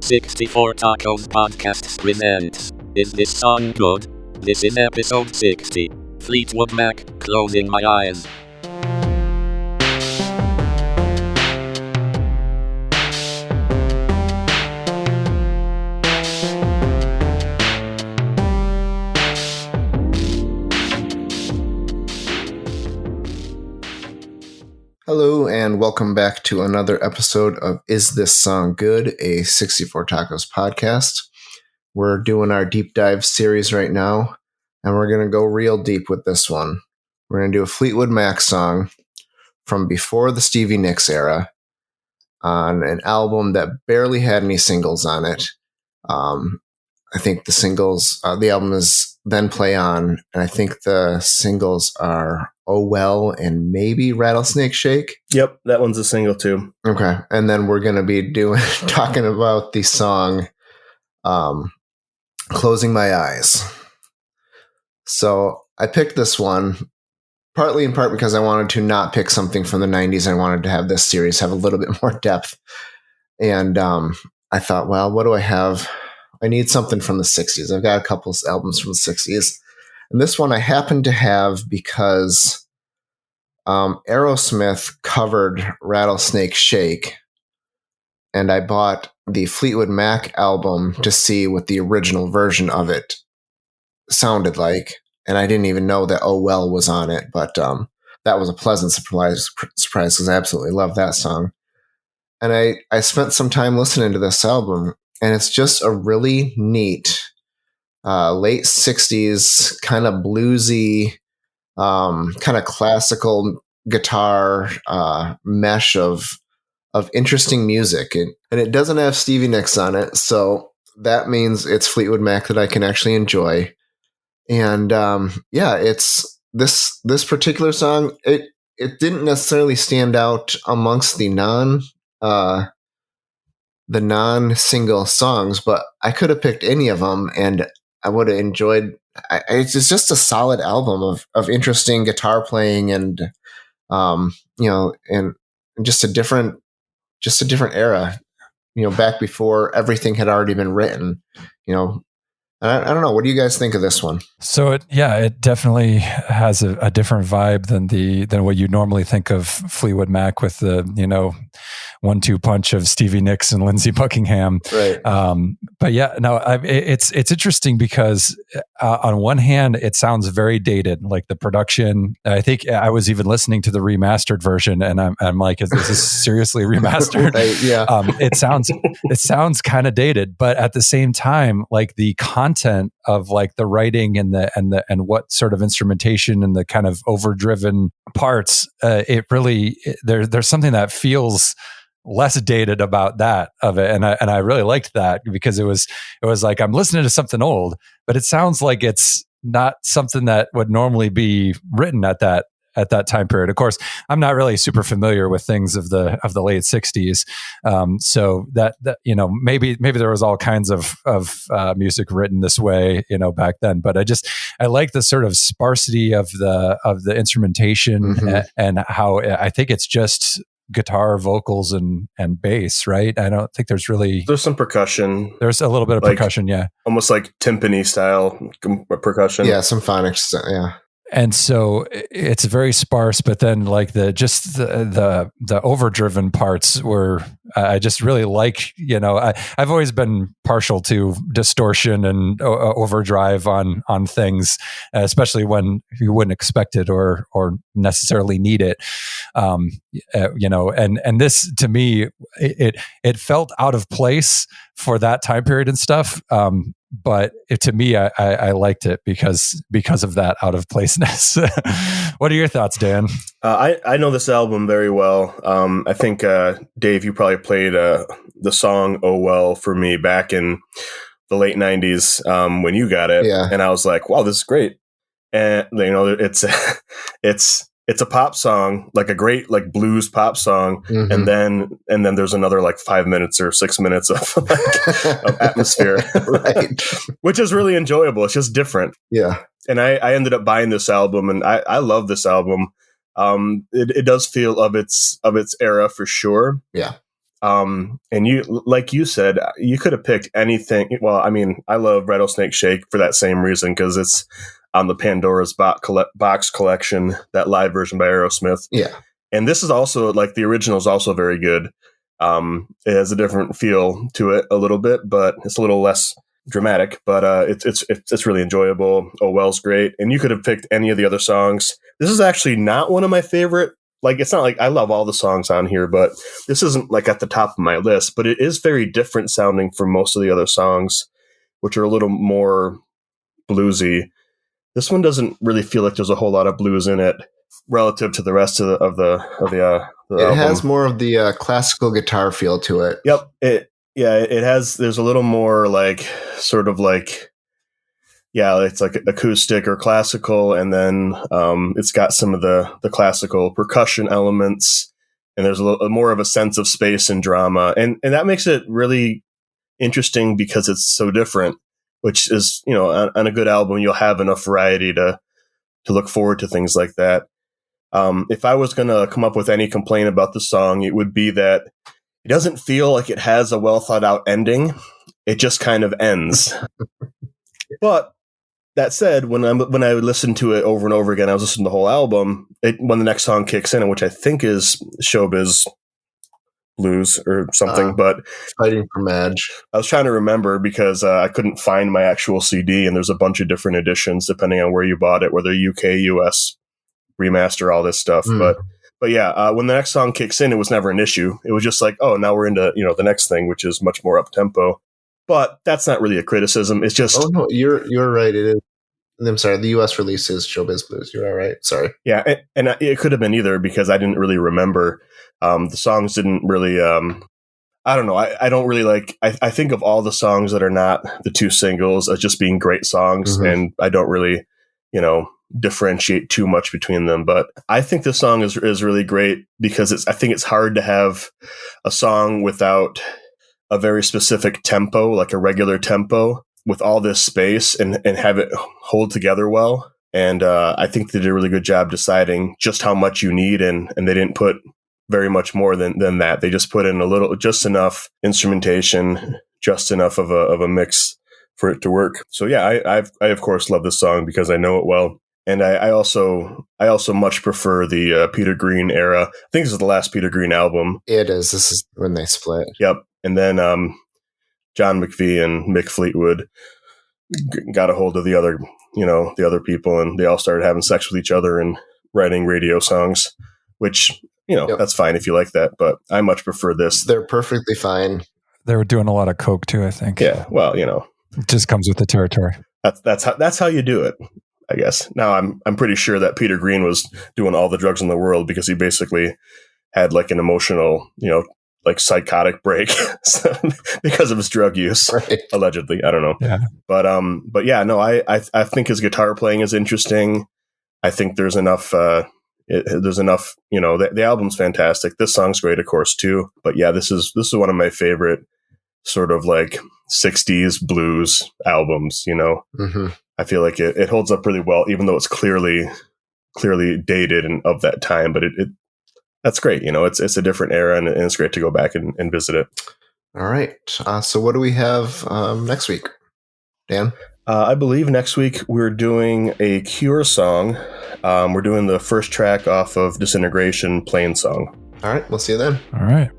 64 Tacos Podcasts presents Is This Song Good? This is episode 60. Fleetwood Mac, Closing My Eyes. Hello and welcome back to another episode of Is This Song Good? A 64 Tacos podcast. We're doing our deep dive series right now, and we're going to go real deep with this one. We're going to do a Fleetwood Mac song from before the Stevie Nicks era on an album that barely had any singles on it. I think the album is Then Play On, and I think the singles are Oh Well and maybe Rattlesnake Shake. Yep, that one's a single too. Okay, and then we're going to be talking about the song Closing My Eyes. So I picked this one partly in part because I wanted to not pick something from the 90s. I wanted to have this series have a little bit more depth. And I thought, well, what do I have? I need something from the 60s. I've got a couple of albums from the 60s. And this one I happen to have because Aerosmith covered Rattlesnake Shake. And I bought the Fleetwood Mac album to see what the original version of it sounded like. And I didn't even know that Oh Well was on it. But that was a pleasant surprise because I absolutely love that song. And I spent some time listening to this album. And it's just a really neat late 60s kind of bluesy, kind of classical guitar mesh of interesting music. And it doesn't have Stevie Nicks on it, so that means it's Fleetwood Mac that I can actually enjoy. And it's this particular song, it didn't necessarily stand out amongst the non-single songs, but I could have picked any of them and I would have enjoyed. It's just a solid album of interesting guitar playing and and just a different era, back before everything had already been written, I don't know. What do you guys think of this one? So it definitely has a different vibe than what you normally think of Fleetwood Mac with the 1-2 punch of Stevie Nicks and Lindsey Buckingham. Right. But it's interesting because on one hand it sounds very dated, like the production. I think I was even listening to the remastered version, and I'm like, is this seriously remastered? Right, yeah. It sounds kind of dated, but at the same time, like the content of like the writing and what sort of instrumentation and the kind of overdriven parts, there's something that feels less dated about that of it, and I really liked that because it was like I'm listening to something old, but it sounds like it's not something that would normally be written at that time period. Of course, I'm not really super familiar with things of the late 60s, so that maybe there was all kinds of music written this way back then. But I like the sort of sparsity of the instrumentation, mm-hmm. and how I think it's just guitar, vocals, and bass, right? I don't think there's some percussion. There's a little bit of percussion, yeah, almost like timpani style percussion. Yeah, some phonics, yeah. And so it's very sparse, but then like the overdriven parts were, I just really like, I've always been partial to distortion and overdrive on things, especially when you wouldn't expect it or necessarily need it. And this to me, it felt out of place for that time period and stuff. But to me, I liked it because of that out of placeness. What are your thoughts, Dan? I know this album very well. I think, Dave, you probably played the song "Oh Well" for me back in the late 90s when you got it. Yeah. And I was like, wow, this is great. And, it's a pop song, like a great like blues pop song, mm-hmm. and then there's another like 5 minutes or 6 minutes of atmosphere, right? Which is really enjoyable. It's just different. Yeah. And I ended up buying this album, and I love this album. It does feel of its era for sure. Yeah. And you, like you said, you could have picked anything. Well, I mean, I love Rattlesnake Shake for that same reason, because it's on the Pandora's Box collection, that live version by Aerosmith. Yeah. And this is also, like, the original is also very good. It has a different feel to it a little bit, but it's a little less dramatic, but it's really enjoyable. Oh Well's great. And you could have picked any of the other songs. This is actually not one of my favorite. Like, it's not like I love all the songs on here, but this isn't like at the top of my list, but it is very different sounding from most of the other songs, which are a little more bluesy. This one doesn't really feel like there's a whole lot of blues in it relative to the rest of the it album. has more of the classical guitar feel to it. Yep. It has, there's a little more like, sort of like, yeah, it's like acoustic or classical, and then it's got some of the classical percussion elements, and there's a little more of a sense of space and drama, and that makes it really interesting because it's so different, which is, you know, on a good album, you'll have enough variety to look forward to things like that. If I was going to come up with any complaint about the song, it would be that it doesn't feel like it has a well thought out ending. It just kind of ends. But that said, when I listened to it over and over again, I was listening to the whole album. When the next song kicks in, which I think is Showbiz Blues or something, but Fighting for Madge. I was trying to remember because I couldn't find my actual CD, and there's a bunch of different editions depending on where you bought it, whether UK, US, remaster, all this stuff. But yeah, when the next song kicks in, it was never an issue. It was just like, oh, now we're into, you know, the next thing, which is much more up tempo. But that's not really a criticism. It's just, oh no, you're right. It is. I'm sorry. The U.S. release is Showbiz Blues. You're all right. Sorry. Yeah, and it could have been either because I didn't really remember. The songs didn't really. I don't know. I don't really like. I think of all the songs that are not the two singles as just being great songs, and I don't really, you know, differentiate too much between them. But I think this song is really great because I think it's hard to have a song without a very specific tempo, like a regular tempo, with all this space and have it hold together well. And I think they did a really good job deciding just how much you need, and they didn't put very much more than that. They just put in just enough instrumentation, just enough of a mix for it to work. So yeah, I of course love this song because I know it well. And I also much prefer the Peter Green era. I think this is the last Peter Green album. It is. This is when they split. Yep. And then John McVie and Mick Fleetwood got a hold of the other people, and they all started having sex with each other and writing radio songs, which, you know, that's fine if you like that, but I much prefer this. They're perfectly fine. They were doing a lot of coke too, I think. Yeah, well, you know, it just comes with the territory. That's how you do it, I guess. Now I'm pretty sure that Peter Green was doing all the drugs in the world because he basically had like an emotional, you know, like psychotic break because of his drug use, right. Allegedly. I don't know. Yeah. But yeah, no, I think his guitar playing is interesting. I think there's enough, you know, the album's fantastic. This song's great, of course, too. But yeah, this is one of my favorite sort of like 60s blues albums, you know. I feel like it holds up really well, even though it's clearly dated and of that time, but it that's great. You know, it's a different era, and it's great to go back and visit it. All right. So what do we have next week, Dan? I believe next week we're doing a Cure song. We're doing the first track off of Disintegration, Plain Song. All right. We'll see you then. All right.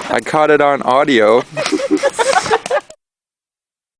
I caught it on audio.